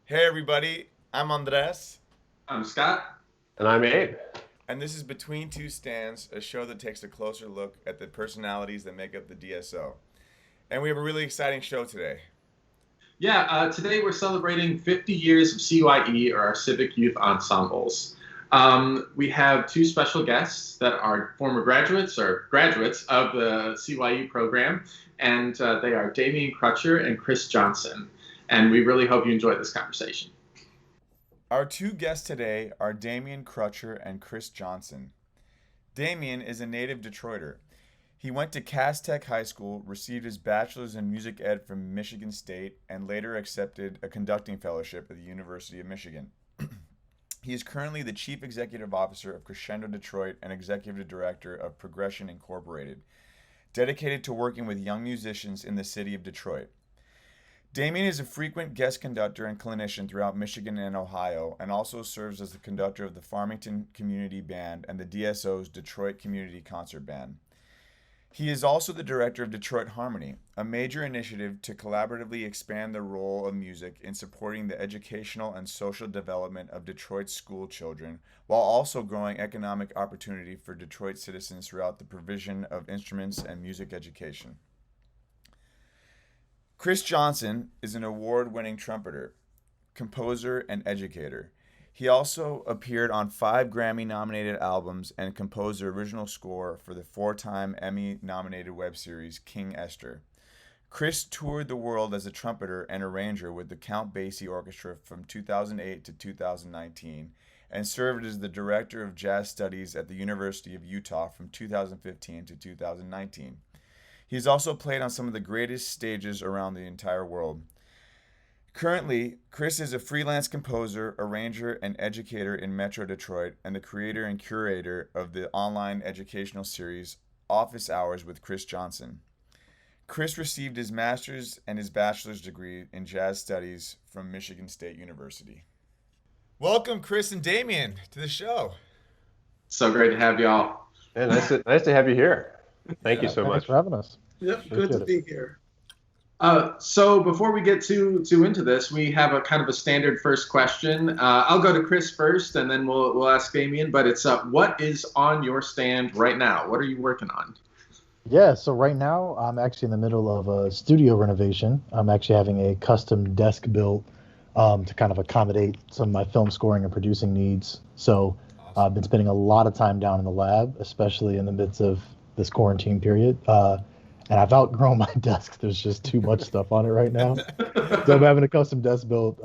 Hey everybody, I'm Andres, I'm Scott. And I'm Abe. and this is Between Two Stands, a show that takes a closer look at the personalities that make up the DSO. And we have a really exciting show today. Yeah, today we're celebrating 50 years of CYE, or our Civic Youth Ensembles. We have two special guests that are former graduates or graduates of the CYE program, and they are Damien Crutcher and Kris Johnson. And we really hope you enjoy this conversation. Our two guests today are Damien Crutcher and Kris Johnson. Damien is a native Detroiter. He went to Cass Tech High School, received his bachelor's in music ed from Michigan State, and later accepted a conducting fellowship at the University of Michigan. He is currently the Chief Executive Officer of Crescendo Detroit and Executive Director of Progression Incorporated, dedicated to working with young musicians in the city of Detroit. Damien is a frequent guest conductor and clinician throughout Michigan and Ohio, and also serves as the conductor of the Farmington Community Band and the DSO's Detroit Community Concert Band. He is also the director of Detroit Harmony, a major initiative to collaboratively expand the role of music in supporting the educational and social development of Detroit's school children, while also growing economic opportunity for Detroit citizens throughout the provision of instruments and music education. Kris Johnson is an award-winning trumpeter, composer, and educator. He also appeared on 5 Grammy-nominated albums and composed the original score for the 4-time Emmy-nominated web series King Esther. Kris toured the world as a trumpeter and arranger with the Count Basie Orchestra from 2008 to 2019, and served as the director of jazz studies at the University of Utah from 2015 to 2019. He's also played on some of the greatest stages around the entire world. Currently, Kris is a freelance composer, arranger, and educator in Metro Detroit, and the creator and curator of the online educational series Office Hours with Kris Johnson. Kris received his master's and his bachelor's degree in jazz studies from Michigan State University. Welcome, Kris and Damien, to the show. So great to have y'all. And nice to have you here. Thank you so Thanks much. for having us. Yep, good to be here. So before we get too into this, we have a kind of a standard first question. I'll go to Kris first, and then we'll ask Damien. But it's what is on your stand right now? What are you working on? Yeah, so right now I'm actually in the middle of a studio renovation. I'm actually having a custom desk built to kind of accommodate some of my film scoring and producing needs. So I've been spending a lot of time down in the lab, especially in the midst of this quarantine period. And I've outgrown my desk. There's just too much stuff on it right now. So I'm having a custom desk built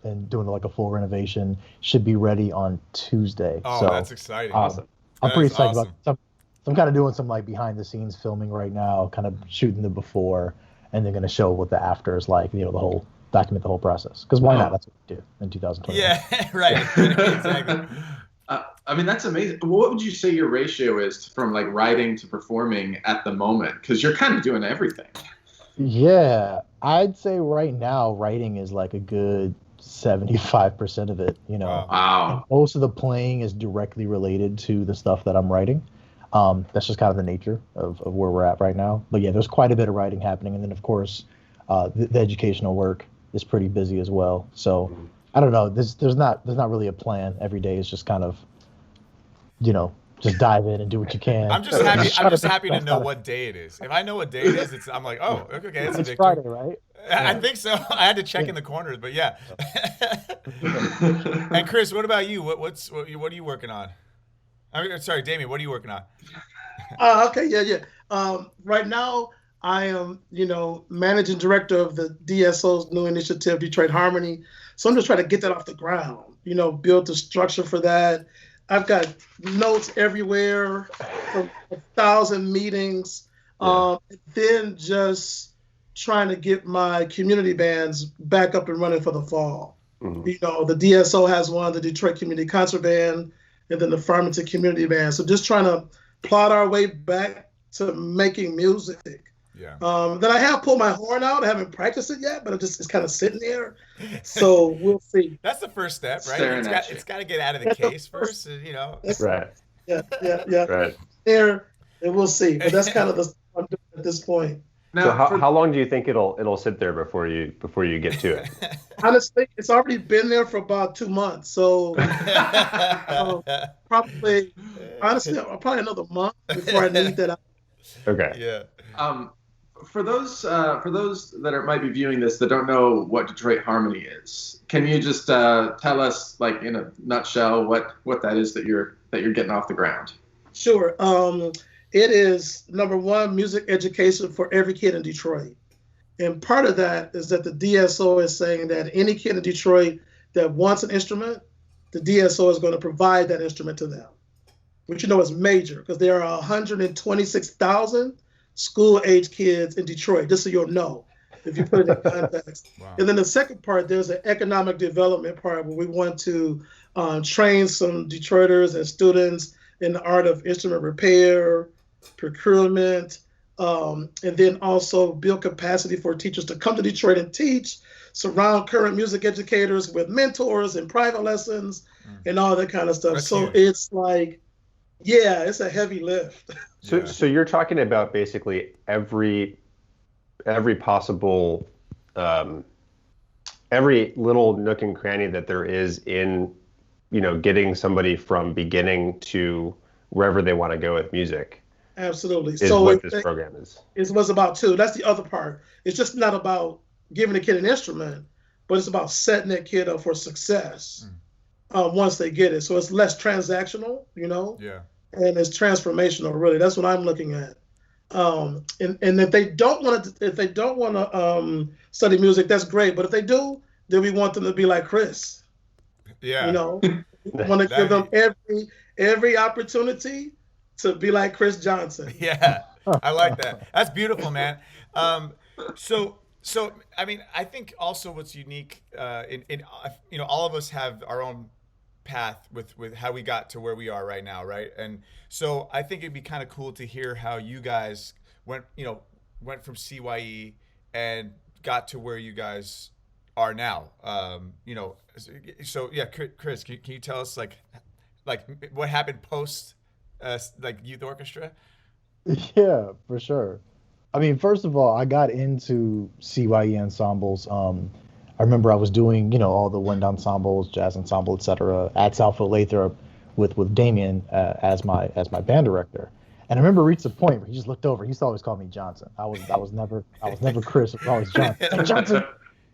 and doing like a full renovation. Should be ready on Tuesday. Oh, so, that's exciting. Awesome. I'm That pretty is excited awesome. about so I'm kind of doing some like behind the scenes filming right now, kind of shooting the before and then going to show what the after is like, the whole document the whole process. Because why not? That's what we do in 2020. Yeah, right. Exactly. I mean, that's amazing. What would you say your ratio is from like writing to performing at the moment? Because you're kind of doing everything. Yeah, I'd say right now writing is like a good 75% of it, Wow. Wow. Most of the playing is directly related to the stuff that I'm writing. That's just kind of the nature of where we're at right now. But yeah, there's quite a bit of writing happening. And then, of course, the educational work is pretty busy as well. So I don't know. There's not really a plan. Every day is just kind of, just dive in and do what you can. I'm just happy. I'm just happy to That's know not a- what day it is. If I know what day it is, I'm like, oh, okay, it's a It's victory. Friday, right? I think so. I had to check in the corners, but yeah. And Kris, what about you? What are you working on? Sorry, Damien, what are you working on? Okay, yeah. Right now, I am, managing director of the DSO's new initiative, Detroit Harmony. So I'm just trying to get that off the ground, build the structure for that. I've got notes everywhere, 1,000 meetings. Then just trying to get my community bands back up and running for the fall. Mhm. The DSO has one, the Detroit Community Concert Band, and then the Farmington Community Band. So just trying to plot our way back to making music. Yeah. Then I have pulled my horn out. I haven't practiced it yet, but it's kind of sitting there. So we'll see. That's the first step, right? Staring at you. It's got to get out of the case first, Right. Yeah. Right. There, and we'll see. But that's kind of the stuff I'm doing at this point. So how long do you think it'll sit there before you get to it? Honestly, it's already been there for about 2 months. So probably, honestly, probably another month before I need that. Okay. Yeah. For those that might be viewing this that don't know what Detroit Harmony is, can you just tell us, like in a nutshell, what that is that you're getting off the ground? Sure. It is, number one, music education for every kid in Detroit. And part of that is that the DSO is saying that any kid in Detroit that wants an instrument, the DSO is going to provide that instrument to them, which is major because there are 126,000 school-age kids in Detroit, just so you'll know, if you put it in context. Wow. And then the second part, there's an economic development part where we want to train some Detroiters and students in the art of instrument repair, procurement, and then also build capacity for teachers to come to Detroit and teach, surround current music educators with mentors and private lessons and all that kind of stuff. That's so huge. It's like, yeah, it's a heavy lift. So you're talking about basically every possible, every little nook and cranny that there is in, getting somebody from beginning to wherever they want to go with music. Absolutely. Is what this program is. It was about too. That's the other part. It's just not about giving a kid an instrument, but it's about setting that kid up for success once they get it. So it's less transactional, Yeah. And it's transformational. Really, that's what I'm looking at. And if they don't want to, study music, that's great. But if they do, then we want them to be like Kris. Yeah. We want to give them every opportunity to be like Kris Johnson. Yeah, I like that. That's beautiful, man. So I mean, I think also what's unique in all of us have our own path with how we got to where we are right now, right? And so I think it'd be kind of cool to hear how you guys went from CYE and got to where you guys are now. So yeah, Kris, can you tell us like what happened post youth orchestra? Yeah, for sure. I mean, first of all, I got into CYE ensembles. I remember I was doing, all the wind ensembles, jazz ensemble, etc. at Southfield Lathrop with Damien as my band director. And I remember I reached a point where he just looked over. He used to always call me Johnson. I was never Kris. It was always Johnson. Hey,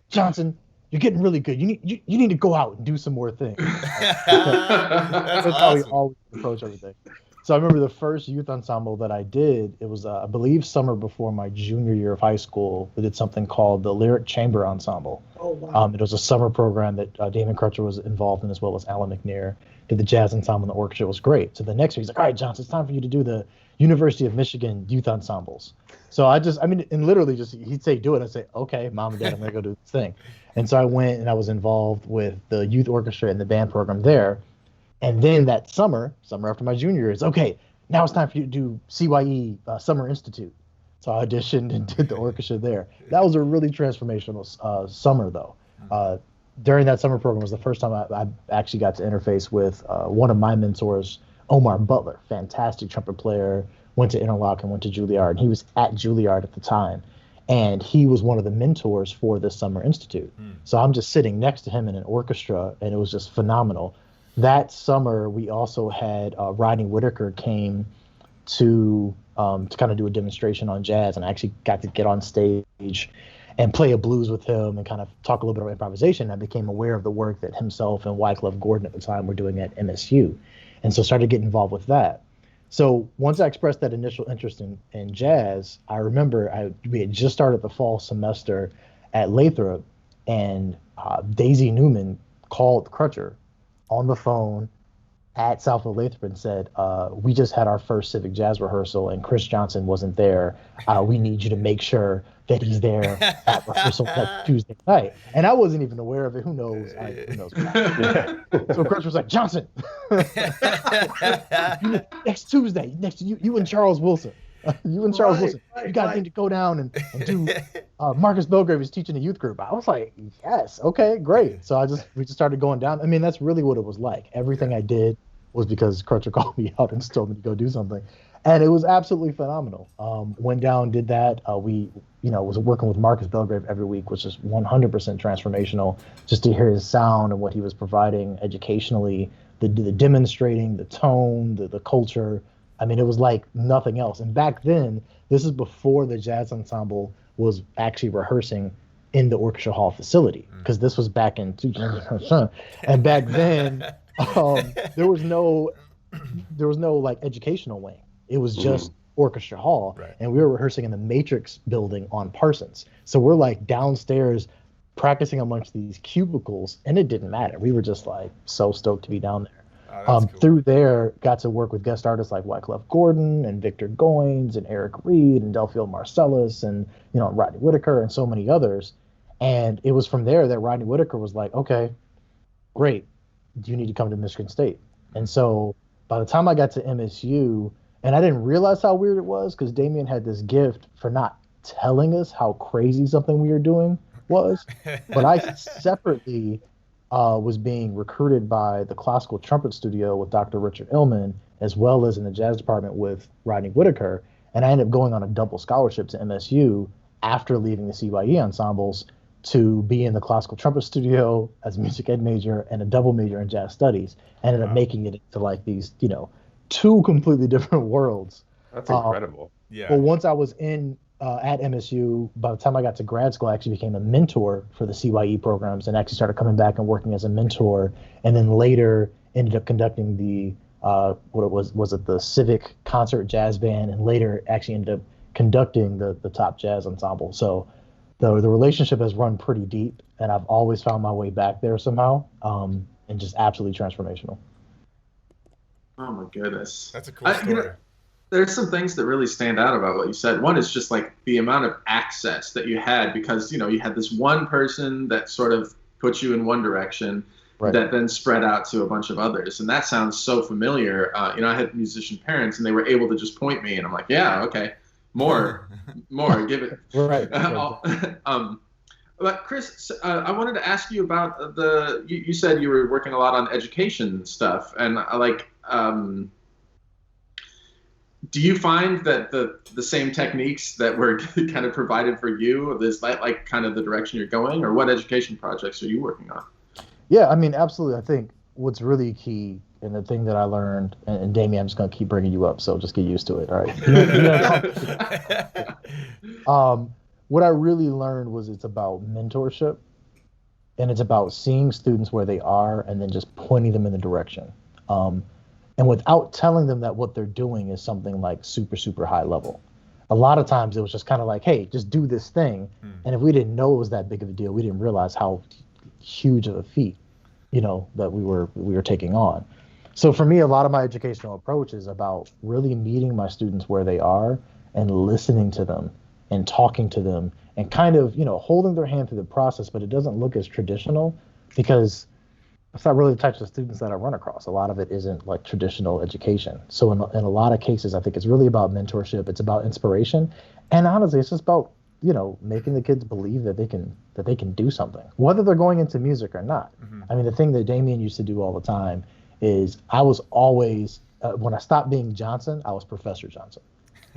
Johnson, you're getting really good. You need to go out and do some more things. That's awesome. How we always approach everything. So I remember the first youth ensemble that I did, it was, I believe, summer before my junior year of high school. We did something called the Lyric Chamber Ensemble. Oh, wow. It was a summer program that Damien Crutcher was involved in, as well as Alan McNair. Did the jazz ensemble and the orchestra. It was great. So the next year, he's like, all right, Johnson, it's time for you to do the University of Michigan youth ensembles. So and literally just, he'd say, do it. I'd say, okay, mom and dad, I'm going to go do this thing. And so I went and I was involved with the youth orchestra and the band program there. And then that summer after my junior year, it's okay, now it's time for you to do CYE Summer Institute. So I auditioned and did the orchestra there. That was a really transformational summer, though. During that summer program was the first time I actually got to interface with one of my mentors, Omar Butler, fantastic trumpet player, went to Interlochen, went to Juilliard, and he was at Juilliard at the time. And he was one of the mentors for this Summer Institute. So I'm just sitting next to him in an orchestra, and it was just phenomenal. That summer, we also had Rodney Whitaker came to kind of do a demonstration on jazz, and I actually got to get on stage and play a blues with him and kind of talk a little bit about improvisation. I became aware of the work that himself and Wycliffe Gordon at the time were doing at MSU, and so started getting involved with that. So once I expressed that initial interest in jazz, I remember we had just started the fall semester at Lathrop, and Daisy Newman called Crutcher on the phone at Southfield Lathrop and said, we just had our first civic jazz rehearsal and Kris Johnson wasn't there. We need you to make sure that he's there at rehearsal that Tuesday night. And I wasn't even aware of it. Who knows? Who knows? So Crutcher was like, Johnson, next Tuesday, you and Charles Wilson. Wilson, you guys need to go down and do. Marcus Belgrave is teaching a youth group. I was like, yes, okay, great. So we just started going down. I mean, that's really what it was like. Everything I did was because Crutcher called me out and told me to go do something. And it was absolutely phenomenal. Went down, did that. We, was working with Marcus Belgrave every week, which is 100% transformational. Just to hear his sound and what he was providing educationally, the demonstrating, the tone, the culture. I mean, it was like nothing else. And back then, this is before the jazz ensemble was actually rehearsing in the orchestra hall facility, because this was back in 2000. And back then, there was no like educational wing. It was just orchestra hall, Right. and we were rehearsing in the Matrix building on Parsons. So we're like downstairs practicing amongst these cubicles, and it didn't matter. We were just like so stoked to be down there. Oh, that's cool. Through there, got to work with guest artists like Wyclef Gordon and Victor Goines and Eric Reed and Delfield Marcellus and Rodney Whitaker and so many others. And it was from there that Rodney Whitaker was like, okay, great. You need to come to Michigan State. And so by the time I got to MSU, and I didn't realize how weird it was, because Damien had this gift for not telling us how crazy something we were doing was. But I separately was being recruited by the classical trumpet studio with Dr. Richard Illman, as well as in the jazz department with Rodney Whitaker. And I ended up going on a double scholarship to MSU after leaving the CYE ensembles to be in the classical trumpet studio as a music ed major and a double major in jazz studies. I ended up making it into like these, two completely different worlds. That's incredible. Yeah. Well, once I was in at MSU, by the time I got to grad school, I actually became a mentor for the CYE programs and actually started coming back and working as a mentor. And then later ended up conducting the was it the Civic Concert Jazz Band, and later actually ended up conducting the top jazz ensemble. So the relationship has run pretty deep, and I've always found my way back there somehow, and just absolutely transformational. Oh my goodness. That's a cool story. There's some things that really stand out about what you said. One is just like the amount of access that you had, because, you had this one person that sort of put you in one direction, right, that then spread out to a bunch of others. And that sounds so familiar. I had musician parents, and they were able to just point me, and I'm like, yeah, okay, more, give it. Right. But Kris, I wanted to ask you about you said you were working a lot on education stuff, and do you find that the same techniques that were kind of provided for you, is that like kind of the direction you're going, or what education projects are you working on? Yeah, I mean, absolutely. I think what's really key, and the thing that I learned, and Damien, I'm just going to keep bringing you up, so just get used to it, all right? What I really learned was it's about mentorship, and it's about seeing students where they are and then just pointing them in the direction. And without telling them that what they're doing is something like super, super high level. A lot of times it was just kind of like, hey, just do this thing. And if we didn't know it was that big of a deal, we didn't realize how huge of a feat, that we were taking on. So for me, a lot of my educational approach is about really meeting my students where they are and listening to them and talking to them and kind of, holding their hand through the process, but it doesn't look as traditional because it's not really the types of students that I run across. A lot of it isn't like traditional education. So in a lot of cases, I think it's really about mentorship. It's about inspiration. And honestly, it's just about, making the kids believe that they can do something, whether they're going into music or not. Mm-hmm. I mean, the thing that Damien used to do all the time is I was always, when I stopped being Johnson, I was Professor Johnson.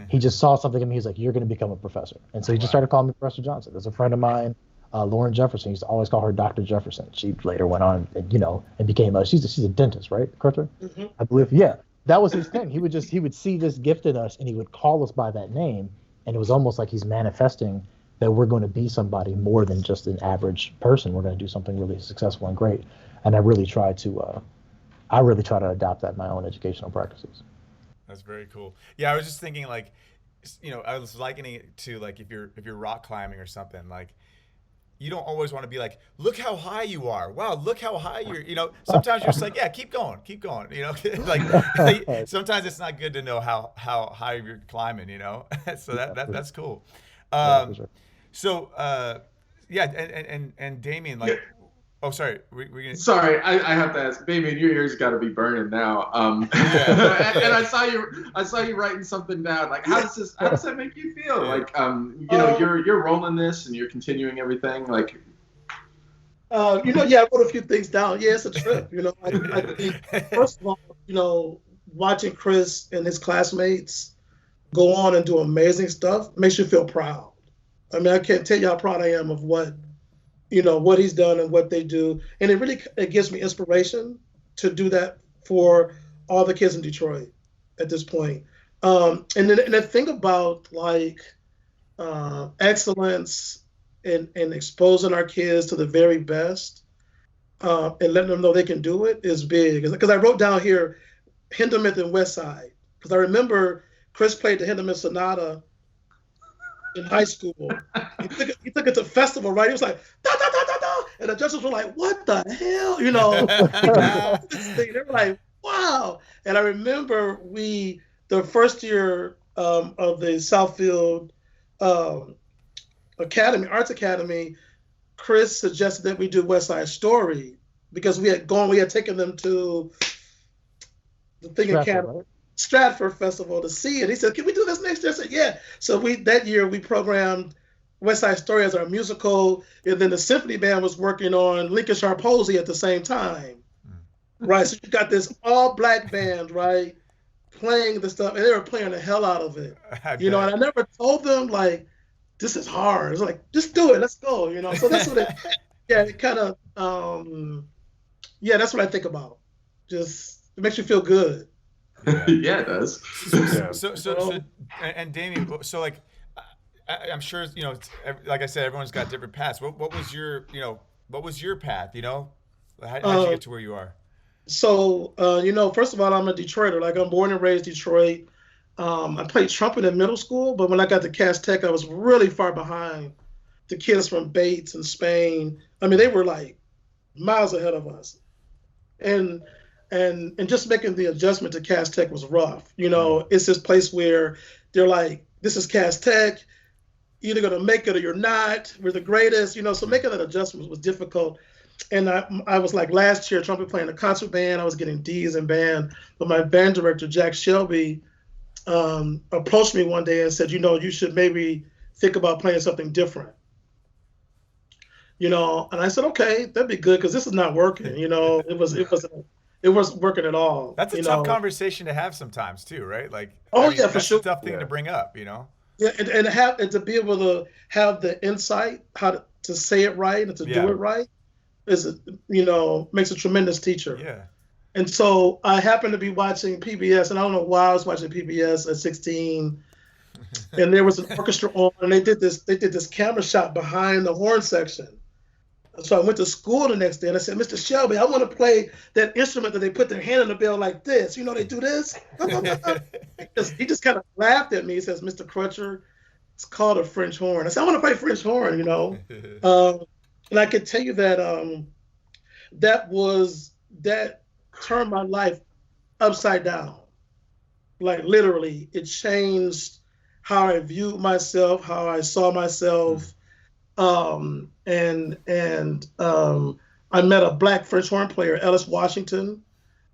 He just saw something in me. He's like, you're going to become a professor. And so he just started calling me Professor Johnson. There's a friend of mine, Lauren Jefferson, used to always call her Dr. Jefferson. She later went on and, and became she's a dentist, right, Crutcher? Mm-hmm. I believe. Yeah, that was his thing. He would see this gift in us and he would call us by that name. And it was almost like he's manifesting that we're going to be somebody more than just an average person. We're going to do something really successful and great. And I really try to adopt that in my own educational practices. That's very cool. Yeah, I was just thinking I was likening it to like if you're rock climbing or something, like you don't always want to be like, look how high you are. Wow, look how high you're, sometimes you're just like, yeah, keep going. Like sometimes it's not good to know how high you're climbing, So that's cool. So and Damien, like, oh, sorry. Sorry, I have to ask, Damien, your ears got to be burning now. And I saw you writing something down. Like, how does that make you feel? Like, you're rolling this and you're continuing everything. Like, I wrote a few things down. Yeah, it's a trip. I think, first of all, watching Kris and his classmates go on and do amazing stuff makes you feel proud. I mean, I can't tell you how proud I am of what he's done and what they do. And it gives me inspiration to do that for all the kids in Detroit at this point. And the thing about like excellence and exposing our kids to the very best and letting them know they can do it is big. Because I wrote down here Hindemith and West Side. Because I remember Kris played the Hindemith Sonata in high school. He took it to festival, right? He was like, da, da, da, da, da. And the judges were like, what the hell? You know, they were like, wow. And I remember the first year of the Southfield Academy, Arts Academy, Kris suggested that we do West Side Story because we had taken them to the thing in Canada. Right? Stratford Festival to see it. He said, can we do this next year? I said, yeah. So that year we programmed West Side Story as our musical, and then the symphony band was working on Lincolnshire Posey at the same time. Right. So you got this all black band, right, playing the stuff, and they were playing the hell out of it. And I never told them like, this is hard. It's like, just do it, let's go, So that's what it kind of that's what I think about. Just it makes you feel good. Yeah, it does. So, and Damien, so like, I'm sure like I said, everyone's got different paths. What was your path? How did you get to where you are? So, first of all, I'm a Detroiter. Like I'm born and raised Detroit. I played trumpet in middle school, but when I got to Cass Tech, I was really far behind the kids from Bates and Spain. I mean, they were like miles ahead of us, and just making the adjustment to Cass Tech was rough. It's this place where they're like, this is Cass Tech, you're either gonna make it or you're not. We're the greatest, So making that adjustment was difficult. And I was like last year, trumpet playing a concert band. I was getting D's in band, but my band director Jack Shelby approached me one day and said, you should maybe think about playing something different. And I said, okay, that'd be good because this is not working. It wasn't working at all. That's a tough conversation to have sometimes too, right? Like, for sure. That's a tough thing to bring up, Yeah, and to be able to have the insight how to say it right and to do it right is makes a tremendous teacher. Yeah. And so I happened to be watching PBS, and I don't know why I was watching PBS at 16. And there was an orchestra on, and they did this camera shot behind the horn section. So I went to school the next day, and I said, Mr. Shelby, I want to play that instrument that they put their hand on the bell like this. They do this. He just kind of laughed at me. He says, Mr. Crutcher, it's called a French horn. I said, I want to play French horn, And I can tell you that that turned my life upside down. Like literally, it changed how I viewed myself, how I saw myself. And I met a black French horn player, Ellis Washington,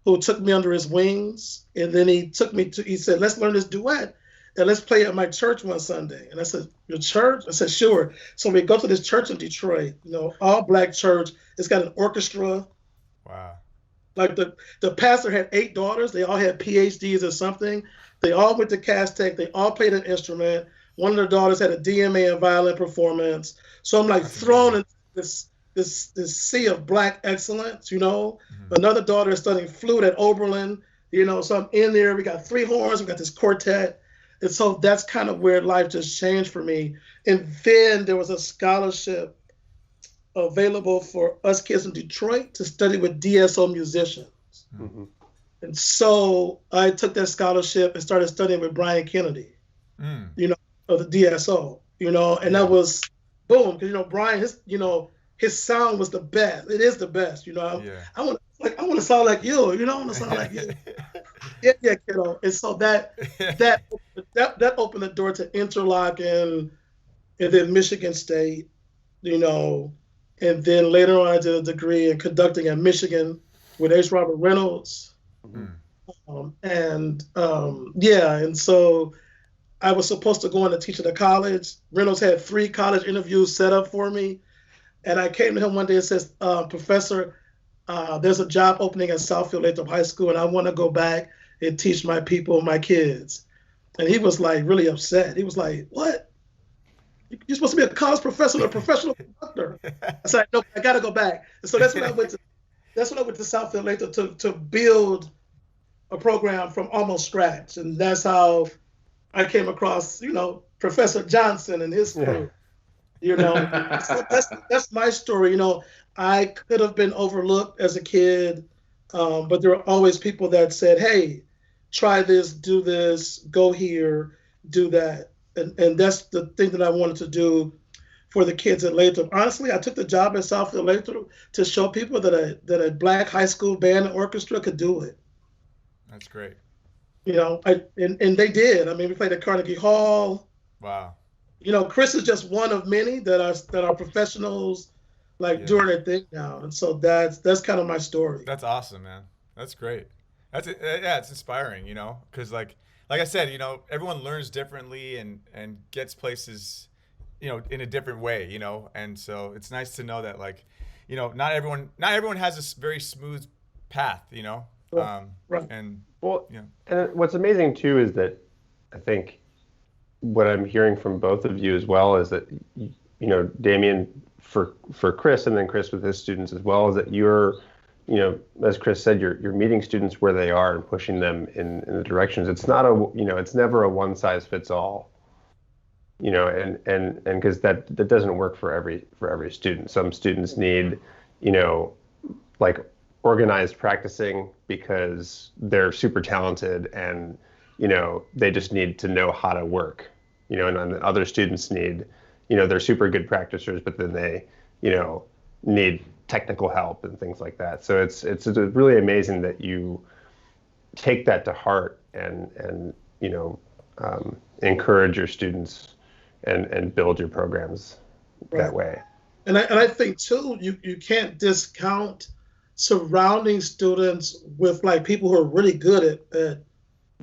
who took me under his wings. And then he said, let's learn this duet and let's play at my church one Sunday. And I said, your church? I said, sure. So we go to this church in Detroit, all black church. It's got an orchestra. Wow. Like the pastor had 8 daughters. They all had PhDs or something. They all went to Cass Tech. They all played an instrument. One of their daughters had a DMA in violin performance. So I'm like thrown into this sea of black excellence, Mm-hmm. Another daughter is studying flute at Oberlin, so I'm in there. We got 3 horns. We got this quartet. And so that's kind of where life just changed for me. And then there was a scholarship available for us kids in Detroit to study with DSO musicians. Mm-hmm. And so I took that scholarship and started studying with Brian Kennedy, of the DSO, and that was boom. Because, Brian, his sound was the best. It is the best, I want to sound like you, I want to sound like you. yeah, kiddo. And so that opened the door to Interlochen and then Michigan State, and then later on I did a degree in conducting at Michigan with H. Robert Reynolds. Mm-hmm. And so I was supposed to go in to teach at a college. Reynolds had 3 college interviews set up for me. And I came to him one day and says, Professor, there's a job opening at Southfield Lathrop High School, and I want to go back and teach my people, my kids. And he was like really upset. He was like, what? You're supposed to be a college professor or a professional conductor. I said, no, I got to go back. And so that's when I went to Southfield later to build a program from almost scratch. And that's how I came across, Professor Johnson and his crew. So that's my story. I could have been overlooked as a kid, but there were always people that said, hey, try this, do this, go here, do that. And that's the thing that I wanted to do for the kids at Lathrop. Honestly, I took the job at Southfield Lathrop to show people that a Black high school band and orchestra could do it. That's great. And they did. I mean, we played at Carnegie Hall. Wow. Kris is just one of many that are professionals, doing their thing now. And so that's kind of my story. That's awesome, man. That's great. It's inspiring, because like I said, everyone learns differently and gets places, in a different way, and so it's nice to know that not everyone has this very smooth path, Right. And and what's amazing too is that I think what I'm hearing from both of you as well is that Damien for Kris, and then Kris with his students as well, is that you're as Kris said, you're meeting students where they are and pushing them in the directions. It's not it's never a one size fits all, and because that doesn't work for every student. Some students need organized practicing because they're super talented and they just need to know how to work, and then other students need they're super good practicers, but then they need technical help and things like that. So it's really amazing that you take that to heart and encourage your students and build your programs that way. And I think too, you can't discount surrounding students with people who are really good at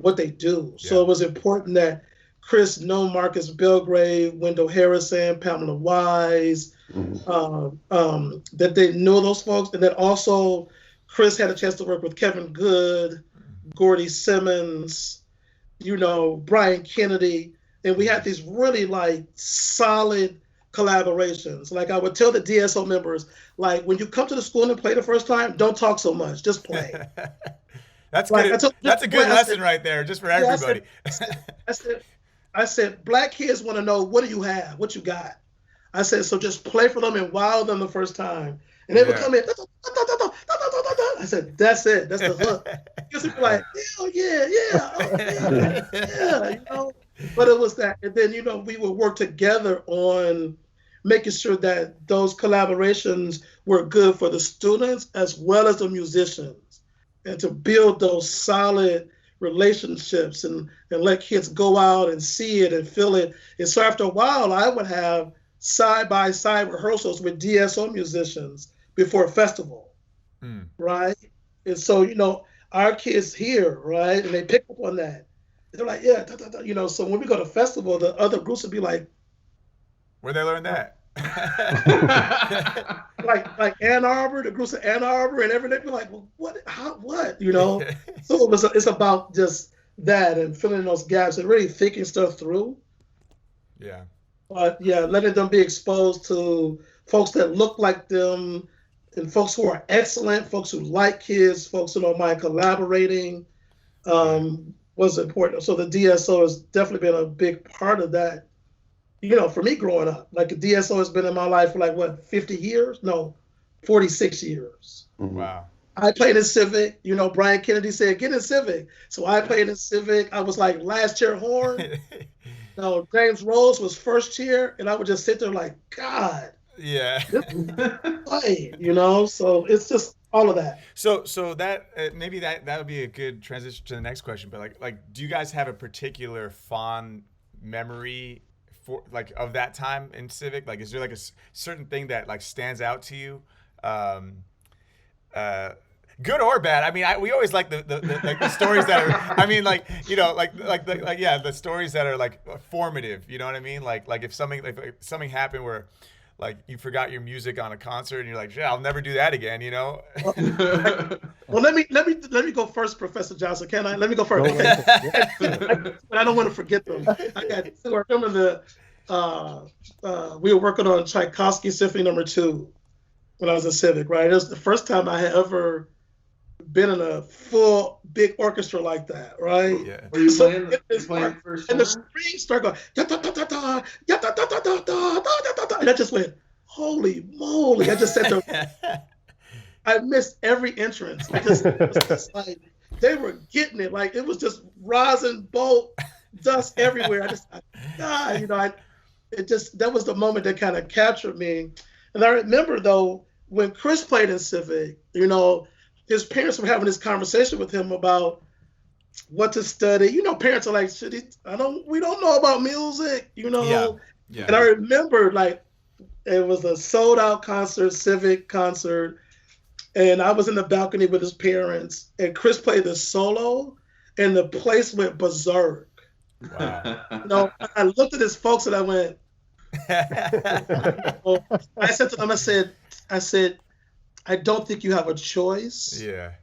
what they do. Yeah. So it was important that Kris know Marcus Belgrave, Wendell Harrison, Pamela Wise, that they know those folks, and that also Kris had a chance to work with Kevin Good, Gordy Simmons, Brian Kennedy, and we had these really solid collaborations. I would tell the DSO members, when you come to the school and play the first time, don't talk so much, just play. That's good. That's a good lesson right there, just for everybody. I said, Black kids want to know, what do you have? What you got? I said, so just play for them and wow them the first time. And they would come in. I said, that's it. That's the hook. Because they'd be like, hell yeah. But it was that. And then, we would work together on making sure that those collaborations were good for the students as well as the musicians, and to build those solid relationships and let kids go out and see it and feel it. And so after a while, I would have side-by-side rehearsals with DSO musicians before a festival, right? And so, our kids here, right, and they pick up on that. They're like, yeah, so when we go to festival, the other groups would be like, where'd they learn that? like Ann Arbor, the groups of Ann Arbor and everything. Be like, well, what? So it's about just that and filling those gaps and really thinking stuff through. Yeah. But letting them be exposed to folks that look like them and folks who are excellent, folks who like kids, folks who don't mind collaborating, was important. So the DSO has definitely been a big part of that. For me growing up, the DSO has been in my life for 50 years? No, 46 years. Wow. I played in Civic. Brian Kennedy said, get in Civic. So I played in Civic. I was last chair horn. No, James Rose was first chair, and I would just sit there God. Yeah. Play, so it's just all of that. So that maybe that would be a good transition to the next question. But do you guys have a particular fond memory for of that time in Civic? Is there a certain thing that stands out to you, good or bad? I mean, we always like the stories that are, I mean, the stories that are formative. You know what I mean? If something happened where like you forgot your music on a concert and you're like, yeah, I'll never do that again, you know? Well, let me go first, Professor Johnson. Can I? Let me go first. Go ahead. But I don't want to forget them. I remember we were working on Tchaikovsky Symphony No. 2 when I was in Civic, right? It was the first time I had ever been in a full big orchestra like that, right? Yeah. Were you playing first? And the strings start going, da, da, da, da, da, da, da, da, da, da, da, da, da, and I just went, holy moly! I just said to I missed every entrance. It was just like they were getting it. Like it was just rosin, bolt, dust everywhere. I just, God, you know, that was the moment that kind of captured me. And I remember though, when Kris played in Civic, you know, his parents were having this conversation with him about what to study. You know, parents are like, we don't know about music, you know. Yeah. Yeah. And I remember like it was a sold out concert, Civic concert. And I was in the balcony with his parents, and Kris played the solo, and the place went berserk. Wow. You know, I looked at his folks and I went, I said to them, I said, I don't think you have a choice. Yeah.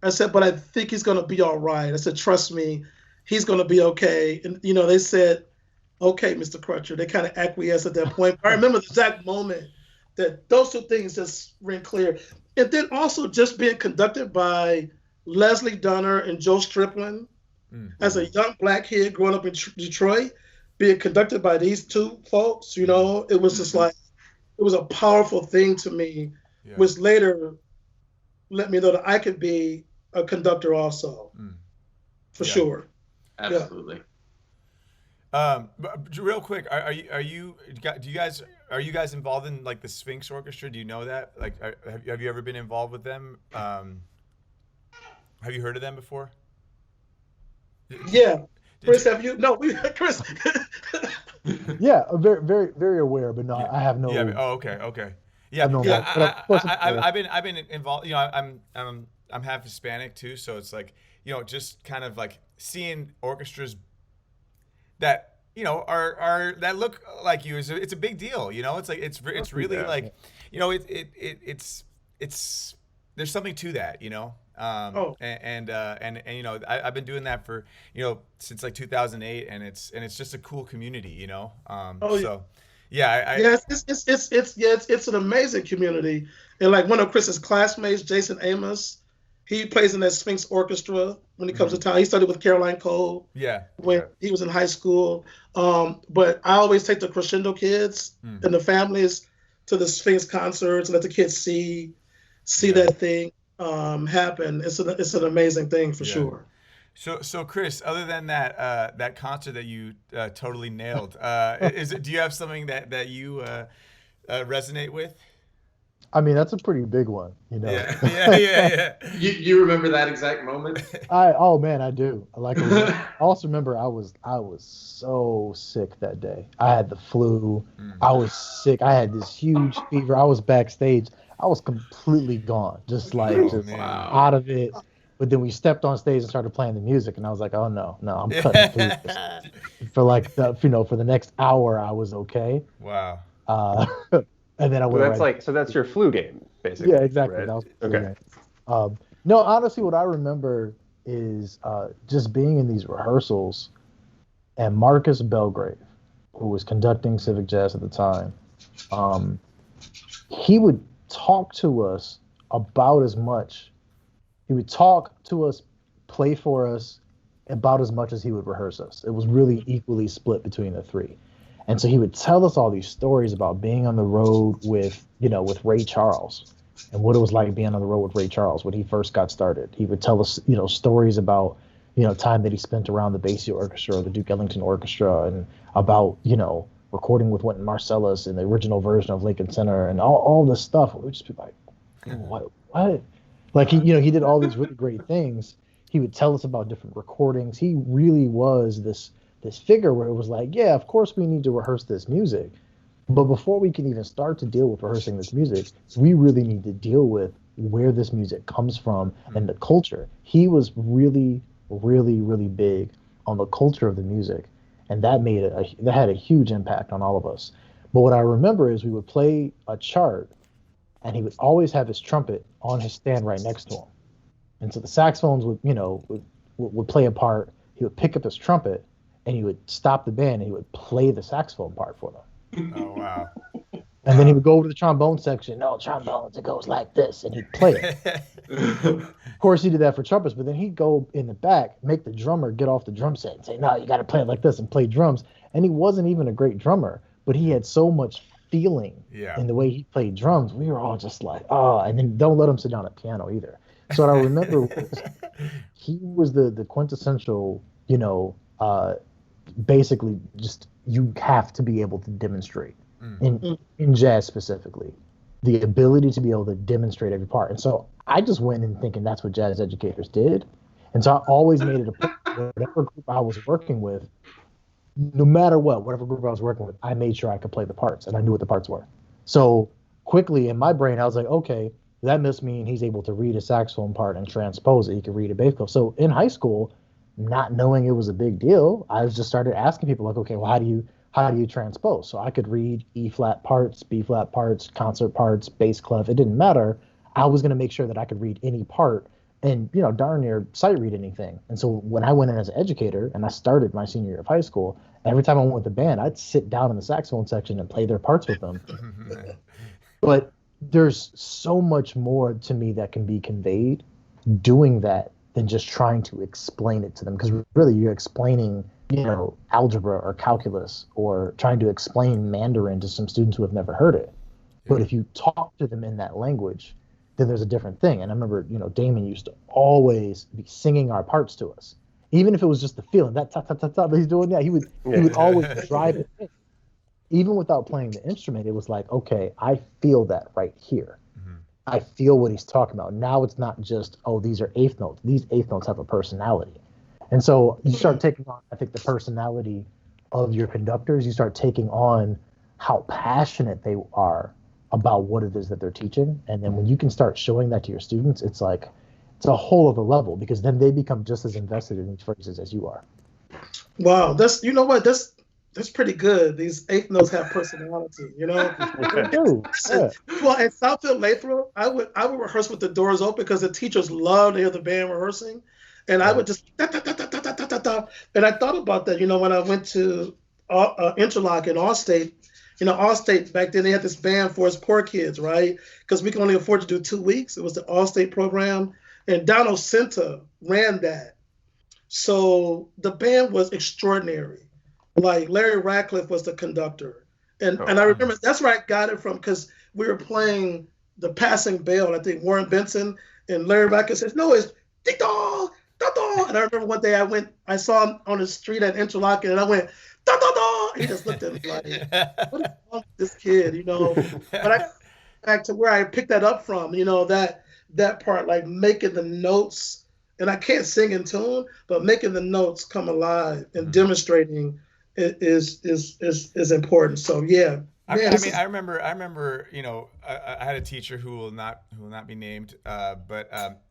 I said, but I think he's going to be all right. I said, trust me, he's going to be okay. And, you know, they said, okay, Mr. Crutcher. They kind of acquiesced at that point. I remember the exact moment that those two things just ring clear. And then also just being conducted by Leslie Dunner and Joe Strickland as a young black kid growing up in Detroit, being conducted by these two folks, you know, it was just like, it was a powerful thing to me, which later let me know that I could be a conductor also, for sure. Absolutely. But real quick, are you guys involved in like the Sphinx Orchestra? Do you know that? Like, have you ever been involved with them? Have you heard of them before? Yeah, Kris, have you? No, Kris. Yeah, very, very, very aware, but no, I have no. Yeah. Oh, okay. Yeah. I've been involved. You know, I'm half Hispanic too, so it's like, you know, just kind of like seeing orchestras that, you know, are that look like you is it's a big deal. You know, it's like it's really like, you know, it's there's something to that, you know. And you know, I've been doing that for, you know, since like 2008, and it's just a cool community, you know. So yeah, it's an amazing community. And like one of Kris's classmates, Jason Amos, he plays in that Sphinx Orchestra when he comes to town. He studied with Caroline Cole. Yeah. When he was in high school. But I always take the crescendo kids and the families to the Sphinx concerts and let the kids see that thing happen. It's an amazing thing for sure. So Kris, other than that concert that you totally nailed, do you have something that you resonate with? I mean, that's a pretty big one, you know. Yeah. You remember that exact moment? I do. Like, I also remember I was so sick that day. I had the flu. I was sick. I had this huge fever. I was backstage. I was completely gone, just out of it. But then we stepped on stage and started playing the music, and I was like, oh no, I'm cutting through this. For like for the next hour, I was okay. Wow. And then I went. So that's your flu game, basically. Yeah, exactly. Right? That was okay. No, honestly, what I remember is just being in these rehearsals, and Marcus Belgrave, who was conducting Civic Jazz at the time, he would talk to us about as much. He would talk to us, play for us, about as much as he would rehearse us. It was really equally split between the three. And so he would tell us all these stories about being on the road with Ray Charles and what it was like being on the road with Ray Charles when he first got started. He would tell us, stories about, time that he spent around the Basie Orchestra or the Duke Ellington Orchestra, and about, recording with Wynton Marsalis in the original version of Lincoln Center and all this stuff. We would just be like, what? Like, he did all these really great things. He would tell us about different recordings. He really was this figure where it was like, yeah, of course we need to rehearse this music. But before we can even start to deal with rehearsing this music, we really need to deal with where this music comes from and the culture. He was really, really, really big on the culture of the music. And that had a huge impact on all of us. But what I remember is we would play a chart, and he would always have his trumpet on his stand right next to him. And so the saxophones would play a part. He would pick up his trumpet, and he would stop the band, and he would play the saxophone part for them. Oh, wow. And then he would go over to the trombone section. No, trombones, it goes like this, and he'd play it. Of course, he did that for trumpets, but then he'd go in the back, make the drummer get off the drum set and say, no, you got to play it like this, and play drums. And he wasn't even a great drummer, but he had so much feeling in the way he played drums. We were all just like, oh, and then don't let him sit down at piano either. So what I remember was he was the quintessential, basically just you have to be able to demonstrate in jazz specifically, the ability to be able to demonstrate every part. And so I just went in thinking that's what jazz educators did. And so I always made it a point, whatever group I was working with, no matter whatever group I was working with, I made sure I could play the parts and I knew what the parts were. So quickly in my brain, I was like, okay, that must mean he's able to read a saxophone part and transpose it. He can read a bass clef. So in high school, not knowing it was a big deal, I just started asking people like, okay, well, how do you transpose? So I could read E flat parts, B flat parts, concert parts, bass clef. It didn't matter. I was going to make sure that I could read any part and, darn near sight read anything. And so when I went in as an educator and I started my senior year of high school, every time I went with the band, I'd sit down in the saxophone section and play their parts with them. But there's so much more to me that can be conveyed doing that than just trying to explain it to them. Because really you're explaining, algebra or calculus or trying to explain Mandarin to some students who have never heard it. But if you talk to them in that language, then there's a different thing. And I remember, Damien used to always be singing our parts to us. Even if it was just the feeling, that ta-ta-ta-ta that he's doing that, he would always drive it in. Even without playing the instrument, it was like, okay, I feel that right here. Mm-hmm. I feel what he's talking about. Now it's not just, oh, these are eighth notes. These eighth notes have a personality. And so you start taking on, I think, the personality of your conductors. You start taking on how passionate they are about what it is that they're teaching. And then when you can start showing that to your students, it's like, it's a whole other level, because then they become just as invested in these phrases as you are. Wow, that's pretty good. These eighth notes have personality, They do. Yeah. Well, at Southfield Lathrop, I would rehearse with the doors open because the teachers love to hear the band rehearsing, and I would just da, da, da, da, da, da, da, da. And I thought about that, when I went to Interlock in Allstate. Allstate back then they had this band for us poor kids, right? Because we could only afford to do 2 weeks. It was the Allstate program. And Donald Cinta ran that. So the band was extraordinary. Like Larry Radcliffe was the conductor. And I remember that's where I got it from, because we were playing The Passing Bell. And I think Warren Benson and Larry Radcliffe says, no, it's ding-dong, da-dong. And I remember one day I saw him on the street at Interlochen, and I went, da-da-da. He just looked at me like, what is wrong with this kid, But I back to where I picked that up from, that part, like making the notes, and I can't sing in tune, but making the notes come alive and demonstrating is important. So yeah. I remember, I had a teacher who will not be named, but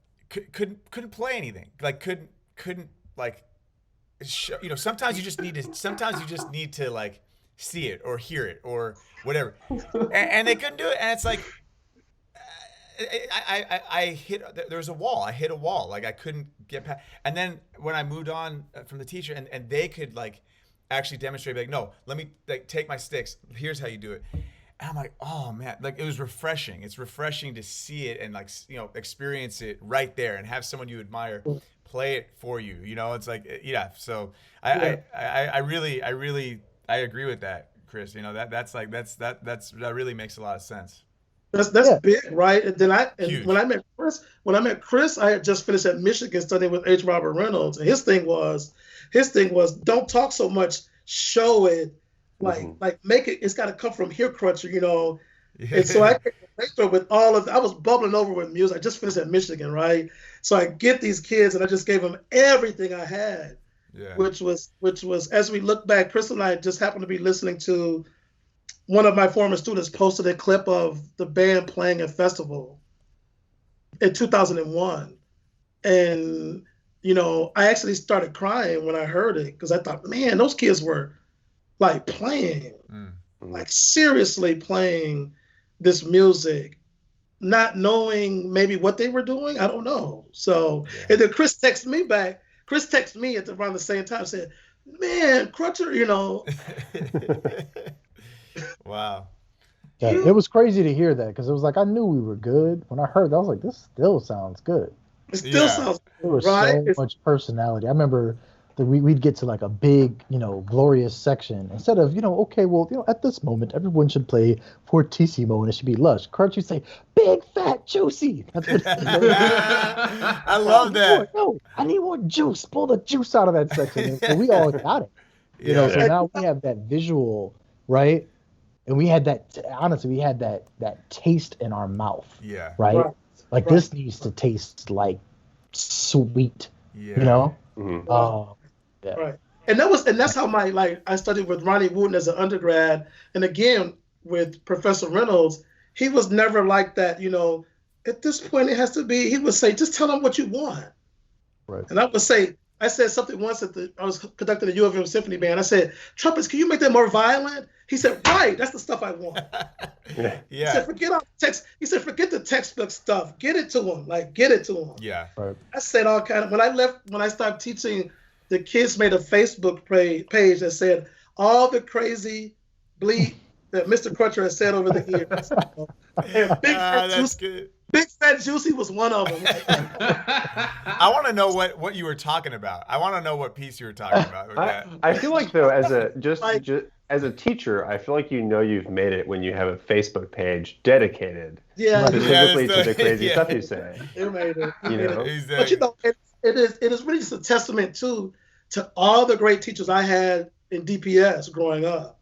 couldn't play anything. Like couldn't like, sometimes you just need to like see it or hear it or whatever, and they couldn't do it, and it's like. There was a wall. I hit a wall. Like I couldn't get past. And then when I moved on from the teacher, and they could like actually demonstrate, like, no, let me like take my sticks. Here's how you do it. And I'm like, oh man, like it was refreshing. It's refreshing to see it and like, experience it right there and have someone you admire play it for you. It's like, yeah. So I really agree with that, Chris. That really makes a lot of sense. That's big, right? And then when I met Chris, I had just finished at Michigan studying with H. Robert Reynolds, and his thing was don't talk so much, show it, like make it. It's got to come from here, Crutcher, And so I came with all of. I was bubbling over with music. I just finished at Michigan, right? So I get these kids, and I just gave them everything I had, which was as we look back, Chris and I just happened to be listening to. One of my former students posted a clip of the band playing a festival in 2001. And, I actually started crying when I heard it, because I thought, man, those kids were like playing. like seriously playing this music, not knowing maybe what they were doing. I don't know. So, and then Kris texted me back. Kris texted me at around the same time, said, "Man, Crutcher, you know." Wow. Yeah, it was crazy to hear that because it was like I knew we were good. When I heard that, I was like, this still sounds good. It still sounds There was right. so much personality. I remember that we'd get to like a big, glorious section. Instead of, okay, well, at this moment, everyone should play Fortissimo and it should be lush. Crutch, you say, big, fat, juicy. I love that. No, I need more juice. Pull the juice out of that section. And we all got it. So now we have that visual, right? And we had that, honestly, we had that taste in our mouth. Yeah. Right? Like this needs to taste like sweet. Yeah. Mm-hmm. Yeah. Right. And that's how I studied with Ronnie Wooten as an undergrad. And again, with Professor Reynolds, he was never like that, at this point it has to be, he would say, just tell them what you want. Right. And I said something once I was conducting the U of M Symphony Band. I said, trumpets, can you make that more violent? He said, right, that's the stuff I want. Yeah. He said, forget all text. He said, forget the textbook stuff. Get it to him. Get it to him. Yeah. Right. I said all kind of, when I stopped teaching, the kids made a Facebook page that said all the crazy bleed that Mr. Crutcher has said over the years. And Big Fat Juicy was one of them. I want to know what you were talking about. I want to know what piece you were talking about with that. I feel like though, as a teacher, I feel like you've made it when you have a Facebook page dedicated specifically to the crazy stuff you say. You made it. Exactly. But it is really just a testament to all the great teachers I had in DPS growing up.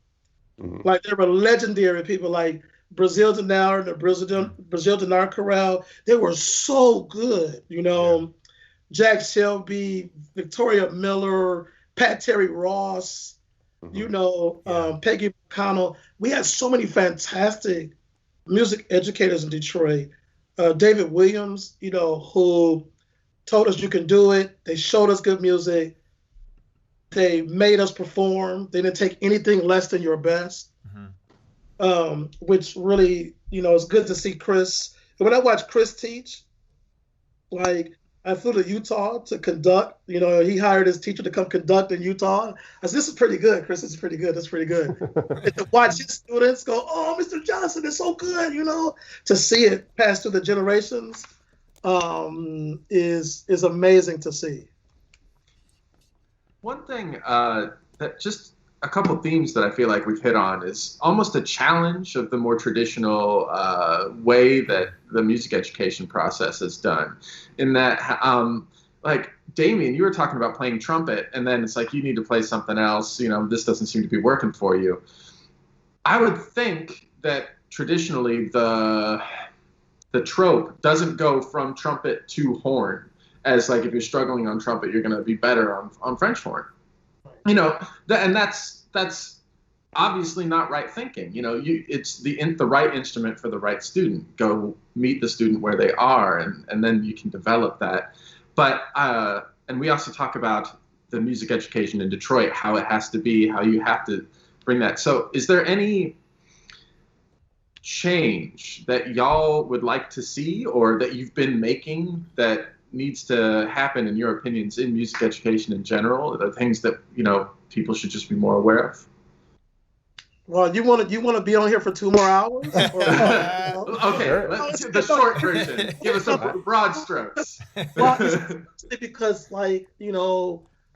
Mm-hmm. Like there were legendary people like Brazil Dinar and the Brazil Dinar Chorale. They were so good, Jack Shelby, Victoria Miller, Pat Terry Ross, Peggy McConnell. We had so many fantastic music educators in Detroit. David Williams, who told us you can do it. They showed us good music. They made us perform. They didn't take anything less than your best. Which really, it's good to see Kris. And when I watch Kris teach, I flew to Utah to conduct. He hired his teacher to come conduct in Utah. I said, this is pretty good, Kris. This is pretty good. That's pretty good. And to watch his students go, oh, Mr. Johnson is so good, to see it pass through the generations is amazing to see. One thing that just a couple themes that I feel like we've hit on is almost a challenge of the more traditional way that the music education process is done. In that, Damien, you were talking about playing trumpet, and then it's like you need to play something else. This doesn't seem to be working for you. I would think that traditionally the trope doesn't go from trumpet to horn, as if you're struggling on trumpet, you're going to be better on French horn. And that's obviously not right thinking. It's the right instrument for the right student. Go meet the student where they are, and then you can develop that. But and we also talk about the music education in Detroit, how it has to be, how you have to bring that. So is there any change that y'all would like to see or that you've been making that needs to happen, in your opinions, in music education in general? The things that people should just be more aware of. Well, you want to be on here for 2 more hours? Okay, let's do the short version. Give us some broad strokes. Well, because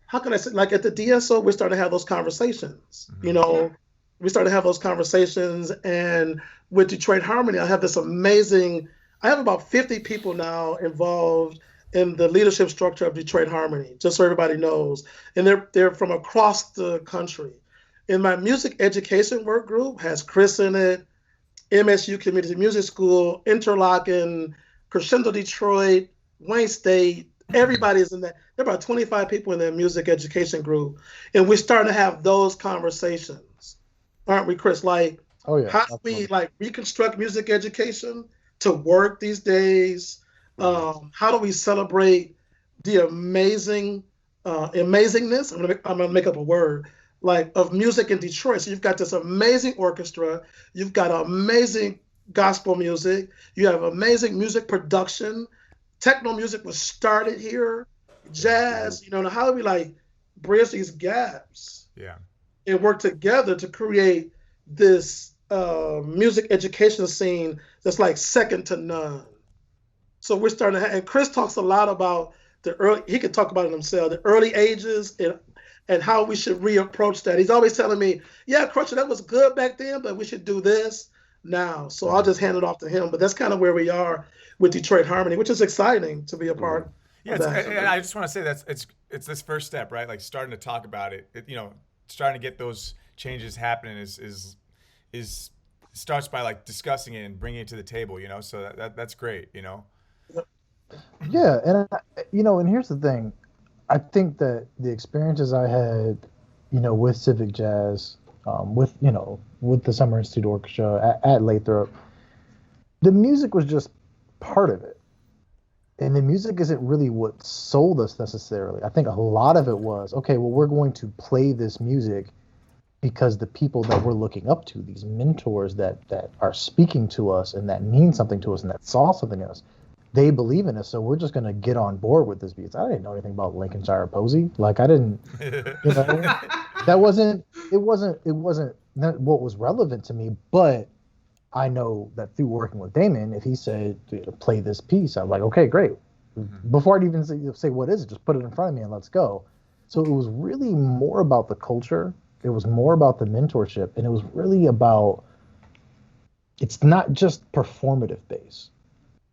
how can I say? At the DSO, we're starting to have those conversations. Mm-hmm. We started to have those conversations, and with Detroit Harmony, I have about 50 people now involved in the leadership structure of Detroit Harmony, just so everybody knows. And they're from across the country. And my music education work group has Kris in it, MSU Community Music School, Interlochen, Crescendo Detroit, Wayne State. Everybody's in that. There are about 25 people in their music education group. And we're starting to have those conversations. Aren't we, Kris? Oh, yeah, how do we reconstruct music education to work these days? How do we celebrate the amazingness? I'm gonna make up a word like of music in Detroit. So you've got this amazing orchestra, you've got amazing gospel music, you have amazing music production. Techno music was started here, jazz. You know, how do we like bridge these gaps? Yeah. And work together to create this music education scene that's like second to none. So we're starting to have, and Kris talks a lot about the early, he could talk about it himself, the early ages and how we should reapproach that. He's always telling me, yeah, Crutcher, that was good back then, but we should do this now. So I'll just hand it off to him. But that's kind of where we are with Detroit Harmony, which is exciting to be a part yeah, of that. and I just want to say that it's this first step, right? Like starting to talk about it, you know, starting to get those changes happening is starts by like discussing it and bringing it to the table, you know. So that's great, you know. Yeah, and you know, and here's the thing. I think that the experiences I had, you know, with Civic Jazz, with the Summer Institute Orchestra at Lathrop, the music was just part of it. And the music isn't really what sold us necessarily. I think a lot of it was, okay, well, we're going to play this music because the people that we're looking up to, these mentors that are speaking to us and that mean something to us and that saw something in us, they believe in us. So we're just going to get on board with this because I didn't know anything about Lincolnshire Posey. Like I didn't, you know, it wasn't what was relevant to me, but I know that through working with Damien, if he said to play this piece, I'm like, okay, great. Mm-hmm. Before I'd even say what is it, just put it in front of me and let's go. So it was really more about the culture. It was more about the mentorship, and it was really about, it's not just performative based.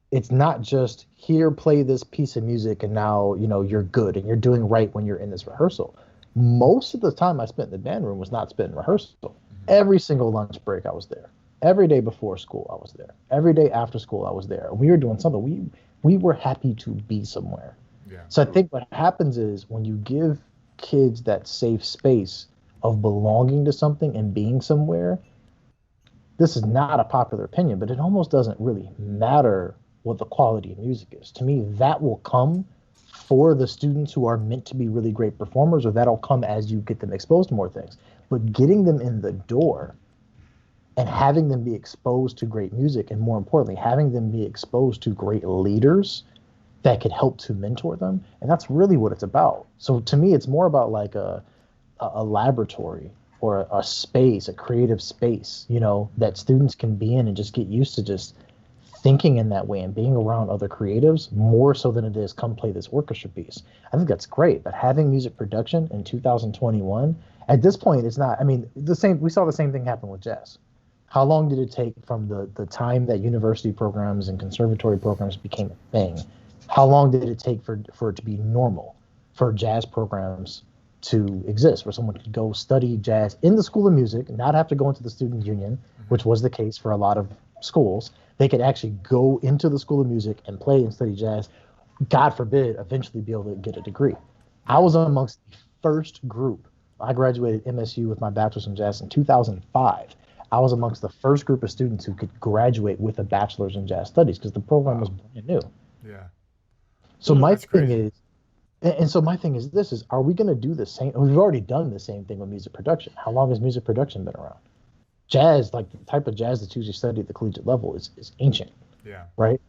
It's not just here, play this piece of music and now, you know, you're good and you're doing right when you're in this rehearsal. Most of the time I spent in the band room was not spent in rehearsal. Mm-hmm. Every single lunch break I was there. Every day before school, I was there. Every day after school, I was there. We were doing something. We were happy to be somewhere. Yeah. So I think what happens is when you give kids that safe space of belonging to something and being somewhere, this is not a popular opinion, but it almost doesn't really matter what the quality of music is. To me, that will come for the students who are meant to be really great performers, or that'll come as you get them exposed to more things. But getting them in the door and having them be exposed to great music, and more importantly, having them be exposed to great leaders that could help to mentor them. And that's really what it's about. So to me, it's more about like a laboratory or a space, a creative space, you know, that students can be in and just get used to just thinking in that way and being around other creatives more so than it is come play this orchestra piece. I think that's great. But having music production in 2021, at this point, it's not, I mean, we saw the same thing happen with jazz. How long did it take from the time that university programs and conservatory programs became a thing? How long did it take for it to be normal for jazz programs to exist, where someone could go study jazz in the School of Music and not have to go into the student union, which was the case for a lot of schools? They could actually go into the School of Music and play and study jazz, God forbid, eventually be able to get a degree. I was amongst the first group. I graduated MSU with my bachelor's in jazz in 2005. I was amongst the first group of students who could graduate with a bachelor's in jazz studies because the program was brand new. Yeah. So my thing is, and so my thing is this is, are we going to do the same? We've already done the same thing with music production. How long has music production been around? Jazz, like the type of jazz that's usually studied at the collegiate level is ancient. Yeah. Right.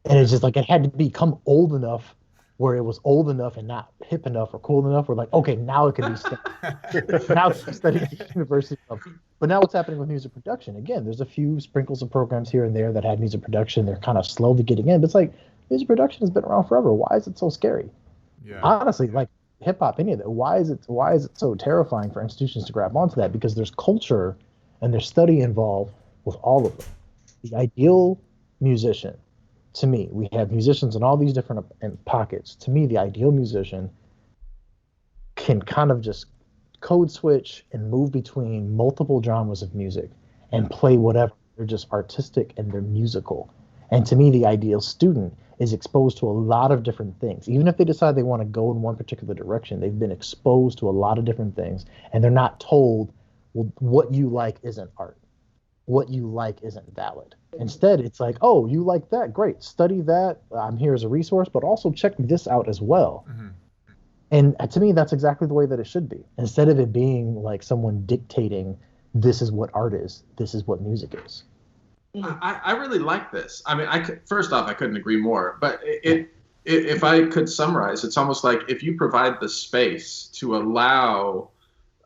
And it's just like, it had to become old enough where it was old enough and not hip enough or cool enough. We're like, okay, now it can be studied. Now it's studied at university level. But now what's happening with music production? Again, there's a few sprinkles of programs here and there that have music production. They're kind of slow to getting in. But it's like, music production has been around forever. Why is it so scary? Yeah. Honestly, like hip hop, any of that. Why is it so terrifying for institutions to grab onto that? Because there's culture and there's study involved with all of them. The ideal musician, to me, we have musicians in all these different pockets. To me, the ideal musician can kind of just code switch and move between multiple genres of music and play whatever. They're just artistic and they're musical. And to me, the ideal student is exposed to a lot of different things. Even if they decide they want to go in one particular direction, they've been exposed to a lot of different things, and they're not told, well, what you like isn't art. What you like isn't valid. Instead, it's like, oh, you like that? Great. Study that. I'm here as a resource, but also check this out as well. Mm-hmm. And to me, that's exactly the way that it should be. Instead of it being like someone dictating, this is what art is, this is what music is. I really like this. I mean, first off, I couldn't agree more. But if I could summarize, it's almost like if you provide the space to allow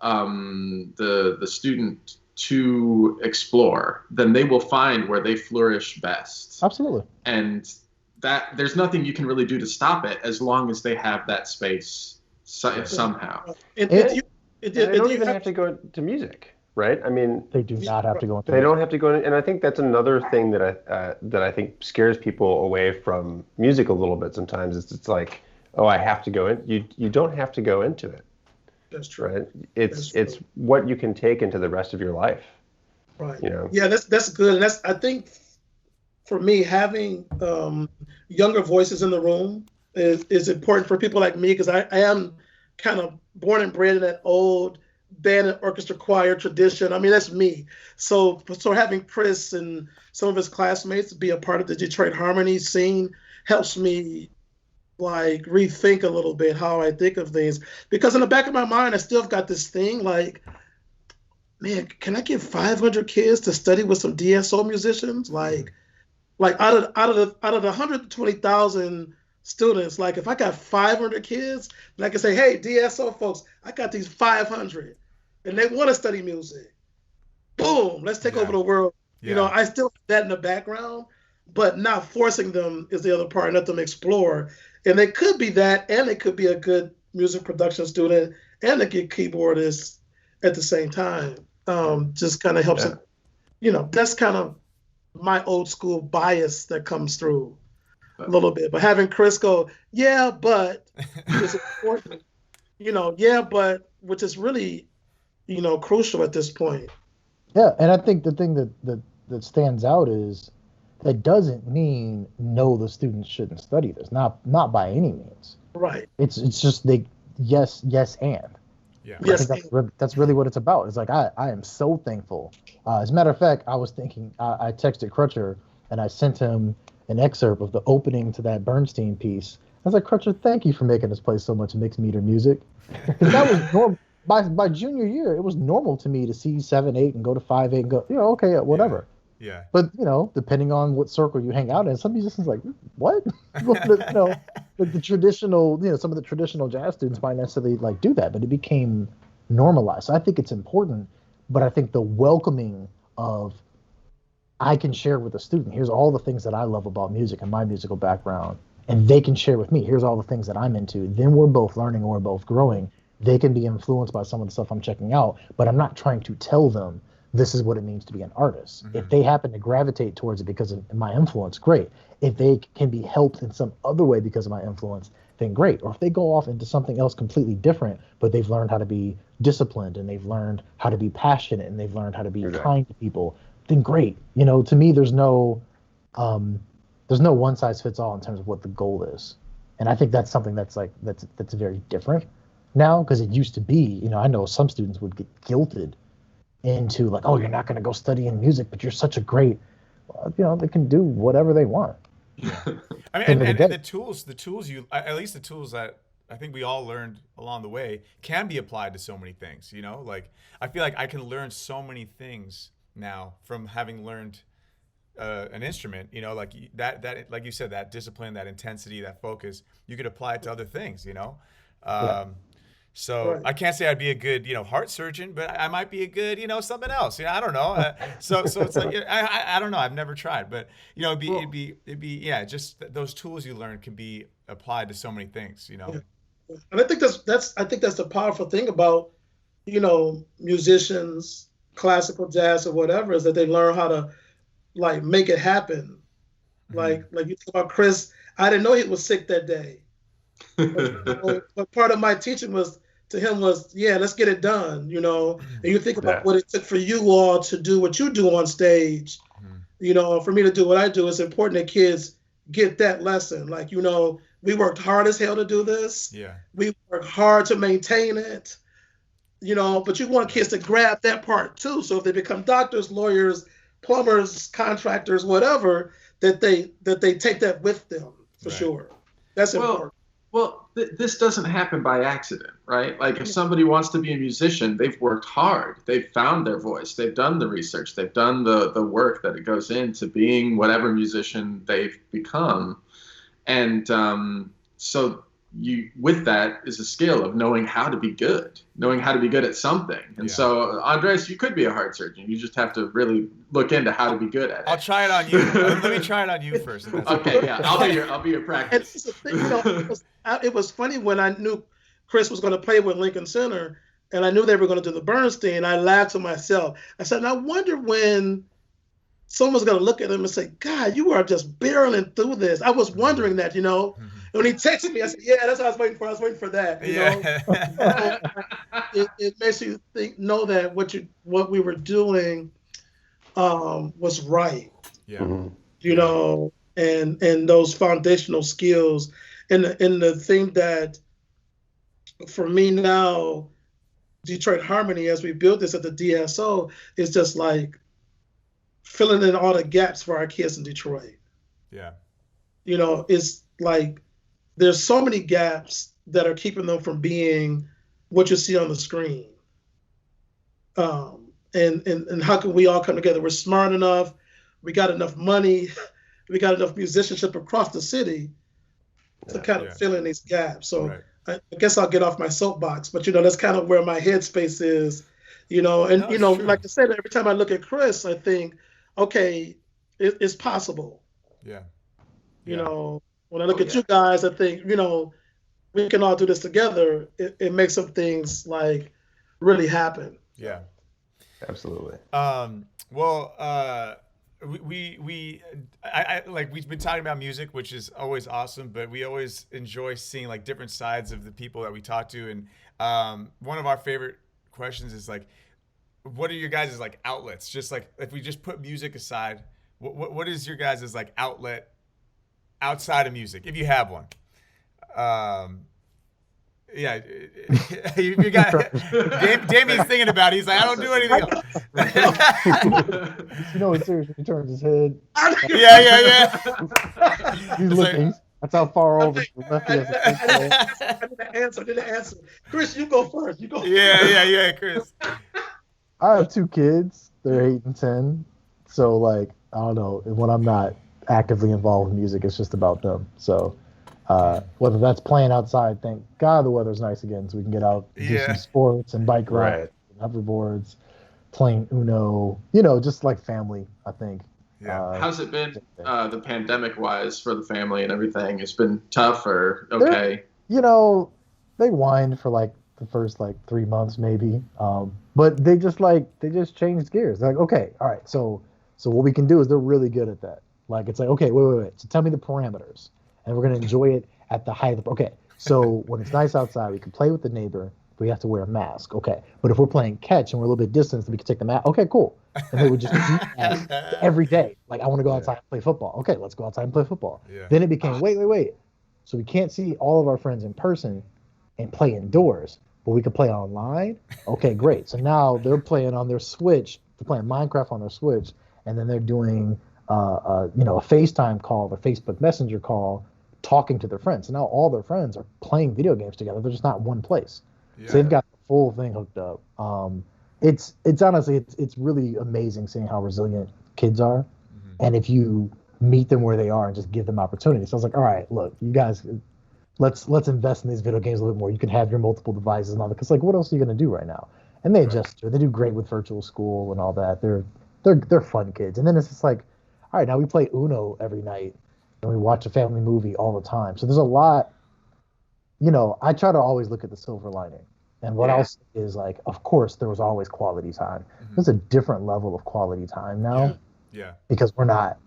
the student to explore, then they will find where they flourish best. Absolutely. And that there's nothing you can really do to stop it as long as they have that space somehow. They don't even have to go to music, right? I mean, they do not have to go into music. They don't have to go in, and I think that's another thing that I think scares people away from music a little bit sometimes. It's like, oh, I have to go in. You don't have to go into it. That's true. Right? It's what you can take into the rest of your life. Right. You know? Yeah, that's good. And I think for me, having younger voices in the room is important for people like me, because I am kind of born and bred in that old band and orchestra choir tradition. I mean, that's me. So having Kris and some of his classmates be a part of the Detroit Harmony scene helps me like rethink a little bit how I think of things, because in the back of my mind, I still got this thing like, man, can I get 500 kids to study with some DSO musicians? Like out of the 120,000 students, like if I got 500 kids, and I can say, hey, DSO folks, I got these 500, and they want to study music. Boom, let's take over the world. You know, I still have that in the background, but not forcing them is the other part. Let them explore, and they could be that, and they could be a good music production student, and a good keyboardist at the same time. Just kind of helps it. You know, that's kind of my old school bias that comes through a little bit. But having Kris go, yeah, but it's important, but which is really, crucial at this point. Yeah, and I think the thing that stands out is that doesn't mean no, the students shouldn't study this. Not by any means. Right. It's just yes, and. Yeah. Yes. That's really what it's about. It's like I am so thankful. As a matter of fact, I was thinking I texted Crutcher and I sent him an excerpt of the opening to that Bernstein piece. I was like, Crutcher, thank you for making us play so much mixed meter music. Because that was normal. By junior year, it was normal to me to see 7/8 and go to 5/8 and go, okay, whatever. Yeah. But depending on what circle you hang out in, some musicians like, what? The traditional, some of the traditional jazz students might necessarily like do that, but it became normalized. So I think it's important, but I think the welcoming of I can share with a student, here's all the things that I love about music and my musical background, and they can share with me, here's all the things that I'm into. Then we're both learning and we're both growing. They can be influenced by some of the stuff I'm checking out, but I'm not trying to tell them this is what it means to be an artist. Mm-hmm. If they happen to gravitate towards it because of my influence, great. If they can be helped in some other way because of my influence, then great. Or if they go off into something else completely different, but they've learned how to be disciplined and they've learned how to be passionate and they've learned how to be kind to people, then great. To me, there's no one size fits all in terms of what the goal is. And I think that's something that's very different now, because it used to be, I know some students would get guilted into like, oh, you're not going to go study in music, but you're such a great, they can do whatever they want. Yeah. I mean, and the tools at least the tools that I think we all learned along the way can be applied to so many things, like I feel like I can learn so many things now from having learned an instrument, like that, like you said, that discipline, that intensity, that focus, you could apply it to other things, So right. I can't say I'd be a good, heart surgeon, but I might be a good, something else. I don't know. So it's like I don't know. I've never tried, but it'd be just those tools you learn can be applied to so many things. Yeah. And I think that's the powerful thing about musicians, classical jazz or whatever, is that they learn how to like make it happen. Mm-hmm. Like you talk about Kris, I didn't know he was sick that day. But part of my teaching to him was, let's get it done, and you think about what it took for you all to do what you do on stage, for me to do what I do. It's important that kids get that lesson. Like, we worked hard as hell to do this. Yeah. We worked hard to maintain it, but you want kids to grab that part too. So if they become doctors, lawyers, plumbers, contractors, whatever, that they take that with them for sure. That's important. Well, this doesn't happen by accident, right? Like if somebody wants to be a musician, they've worked hard. They've found their voice. They've done the research. They've done the work that it goes into being whatever musician they've become. And so you, with that is a skill of knowing how to be good, knowing how to be good at something. And so, Andres, you could be a heart surgeon. You just have to really look into how to be good at it. I'll try it on you. Let me try it on you first. Okay, yeah, I'll be your practice. It was funny when I knew Kris was going to play with Lincoln Center, and I knew they were going to do the Bernstein. I laughed to myself. I said, I wonder when someone's going to look at him and say, God, you are just barreling through this. I was wondering that, you know. Mm-hmm. And when he texted me, I said, yeah, that's what I was waiting for. I was waiting for that, you know. It makes you know that what we were doing was right. Yeah. Mm-hmm. You know, and those foundational skills. And the thing that, for me now, Detroit Harmony, as we build this at the DSO, is just like filling in all the gaps for our kids in Detroit. Yeah. You know, it's like there's so many gaps that are keeping them from being what you see on the screen. And how can we all come together? We're smart enough, we got enough money, we got enough musicianship across the city to kind of fill in these gaps. So I guess I'll get off my soapbox, but you know, that's kind of where my headspace is, you know, and you know, true. Like I said, every time I look at Kris, I think, okay, it's possible. Yeah. You know, when I look at you guys, I think, you know, we can all do this together. It makes some things like really happen. Yeah. Absolutely. We've been talking about music, which is always awesome, but we always enjoy seeing like different sides of the people that we talk to. And one of our favorite questions is like, what are your guys' like outlets? Just like, if we just put music aside, what is your guys' like outlet outside of music, if you have one? Yeah, you got Damien's thinking about it. He's like, I don't do anything else. You know, it's serious. He turns his head. Yeah. He's looking. Like, that's how far over to the left he has I didn't answer. Kris, you go first. You go. Yeah, Kris. I have 2 kids. They're 8 and 10. So, like, I don't know. When I'm not actively involved in music, it's just about them. So, whether that's playing outside, thank God the weather's nice again, so we can get out and do some sports and bike rides, and hoverboards, playing Uno, you know, just like family, I think. Yeah. How's it been, the pandemic-wise, for the family and everything? It's been tough or okay? You know, they whined for like the first like 3 months maybe, but they just changed gears. They're like, okay, all right, so what we can do is they're really good at that. Like, it's like, okay, wait. So tell me the parameters. And we're going to enjoy it at the height of the... Okay, so when it's nice outside, we can play with the neighbor. We have to wear a mask. Okay, but if we're playing catch and we're a little bit distant, we can take the mask. Okay, cool. And they would just do that every day. Like, I want to go outside and play football. Okay, let's go outside and play football. Yeah. Then it became, wait. So we can't see all of our friends in person and play indoors, but we can play online? Okay, great. So now they're playing on their Switch. They're playing Minecraft on their Switch, and then they're doing... a FaceTime call, a Facebook Messenger call, talking to their friends. So now all their friends are playing video games together. They're just not in one place. Yeah. So they've got the full thing hooked up. It's honestly, it's really amazing seeing how resilient kids are. Mm-hmm. And if you meet them where they are and just give them opportunities. So I was like, all right, look, you guys, let's invest in these video games a little bit more. You can have your multiple devices and all that. Because like, what else are you going to do right now? And they adjust. They do great with virtual school and all that. They're fun kids. And then it's just like, all right, now we play Uno every night, and we watch a family movie all the time. So there's a lot, you know, I try to always look at the silver lining. And what else is like, of course, there was always quality time. Mm-hmm. There's a different level of quality time now. Yeah. Because we're not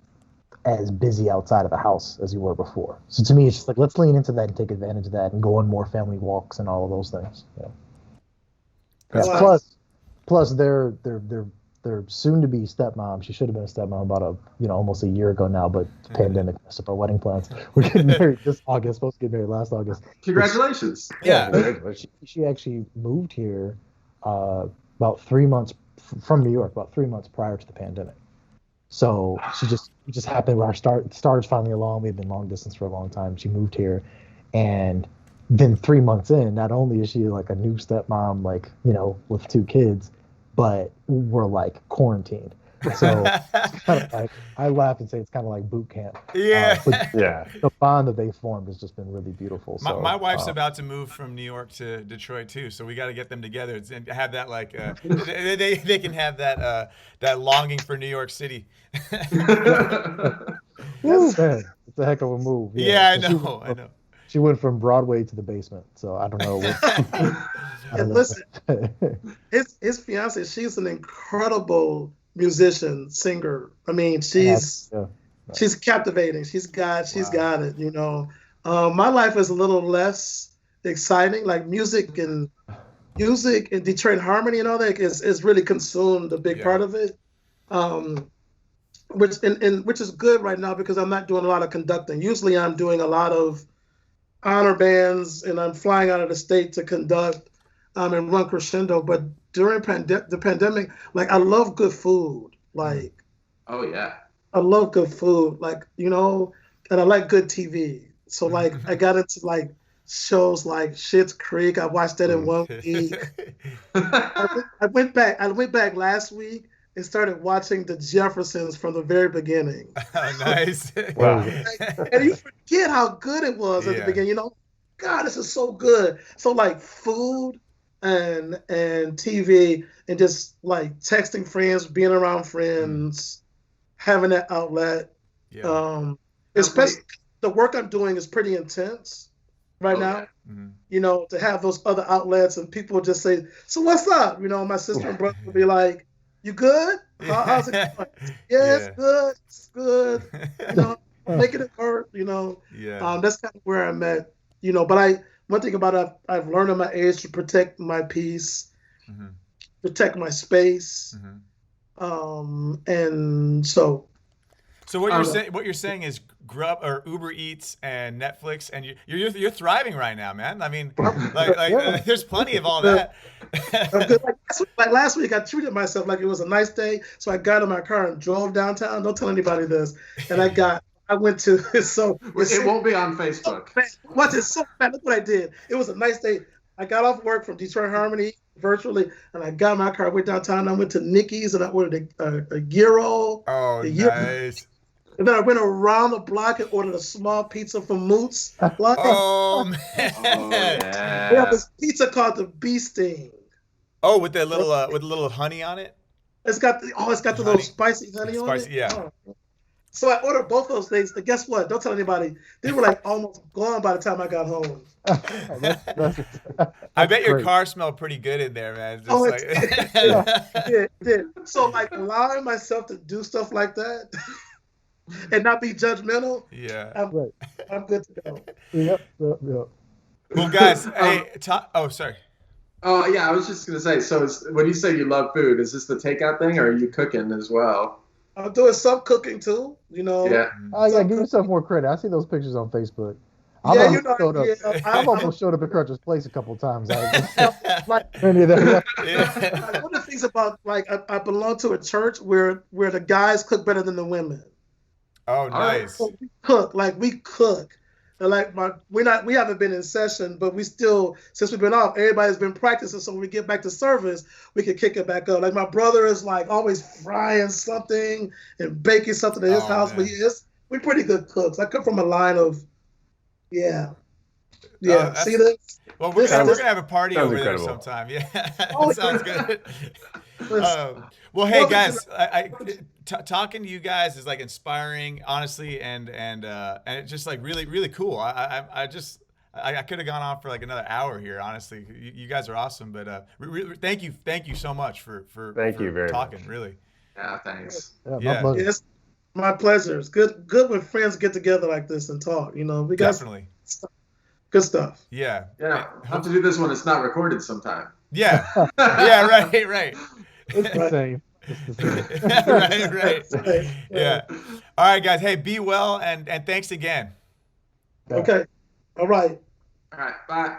as busy outside of the house as you were before. So to me, it's just like, let's lean into that and take advantage of that and go on more family walks and all of those things. Yeah. Plus they're soon-to-be stepmom. She should have been a stepmom about almost a year ago now, but the pandemic messed up our wedding plans. We're getting married this August. Supposed to get married last August. Congratulations! She actually moved here about 3 months from New York, about 3 months prior to the pandemic. So it just happened where our starters finally along. We've been long distance for a long time. She moved here, And then 3 months in, not only is she like a new stepmom, like, with 2 kids, but we're like quarantined. So it's kind of like, I laugh and say it's kind of like boot camp. Yeah. But Yeah. the bond that they formed has just been really beautiful. So My wife's about to move from New York to Detroit too, so we got to get them together and have that like they can have that longing for New York City. Woo, man, it's a heck of a move. Yeah, I So know, I know. She went from Broadway to the basement, so I don't know. Listen, his fiance, she's an incredible musician, singer. I mean, she's captivating. She's got it. My life is a little less exciting. Like music and Detroit Harmony and all that is really consumed a big part of it. Which is good right now because I'm not doing a lot of conducting. Usually I'm doing a lot of honor bands and I'm flying out of the state to conduct and run crescendo. But during the pandemic, like I love good food. Like, oh yeah, I love good food. Like, and I like good TV. So like I got into like shows like Schitt's Creek. I watched that in 1 week. I went back last week and started watching The Jeffersons from the very beginning. Oh, nice. Wow. And you forget how good it was at the beginning. God, this is so good. So like food and TV and just like texting friends, being around friends, having that outlet. Yeah. Especially the work I'm doing is pretty intense right now. Mm-hmm. To have those other outlets and people just say, "So what's up?" My sister and brother will be like, "You good? How's it going?" Yeah, it's good. It's good. Making it work. Yeah. That's kind of where I'm at. But one thing about it, I've learned at my age to protect my peace, protect my space, and so. So what you're saying is Grub or Uber Eats and Netflix, and you're thriving right now, man. I mean, there's plenty of all that. Like last week, I treated myself like it was a nice day, so I got in my car and drove downtown. Don't tell anybody this. And I went to it won't be on Facebook. Watch it so bad. Look what I did. It was a nice day. I got off work from Detroit Harmony virtually, and I got in my car, went downtown, and I went to Nikki's, and I ordered a gyro. Oh, nice. And then I went around the block and ordered a small pizza from Moots. Oh, man. Yeah. They have this pizza called the Bee Sting. Oh, with the little honey on it? It's got the little spicy honey on it. Yeah. Oh. So I ordered both those things. And guess what? Don't tell anybody. They were like almost gone by the time I got home. I bet your car smelled pretty good in there, man. It did. So like allowing myself to do stuff like that and not be judgmental. Yeah. I'm good to go. Yep. Well, guys, hey, sorry. Oh yeah, I was just gonna say. So when you say you love food, is this the takeout thing, or are you cooking as well? I'm doing some cooking too. Yeah. Oh yeah, give yourself more credit. I see those pictures on Facebook. I've almost showed up at Crutcher's place a couple of times. One of the things about I belong to a church where the guys cook better than the women. Oh, nice. So we cook. And we haven't been in session, but we still, since we've been off, everybody's been practicing. So when we get back to service, we can kick it back up. Like my brother is like always frying something and baking something in his house. Man. But we're pretty good cooks. I come from a line of, see this? Well, we're gonna have a party over there sometime. Yeah, that sounds good. Well, hey guys, talking to you guys is like inspiring, honestly, and it's just like really, really cool. I could have gone on for like another hour here, honestly. You guys are awesome, but thank you so much for you very talking, much. really. Yeah, thanks. Yeah. It's my pleasure. It's good when friends get together like this and talk. We got definitely good stuff. Yeah. I'll have to do this when it's not recorded sometime. Yeah. Yeah. Right. It's the same. Right. Yeah. All right, guys. Hey, be well and thanks again. Okay. All right. All right. Bye.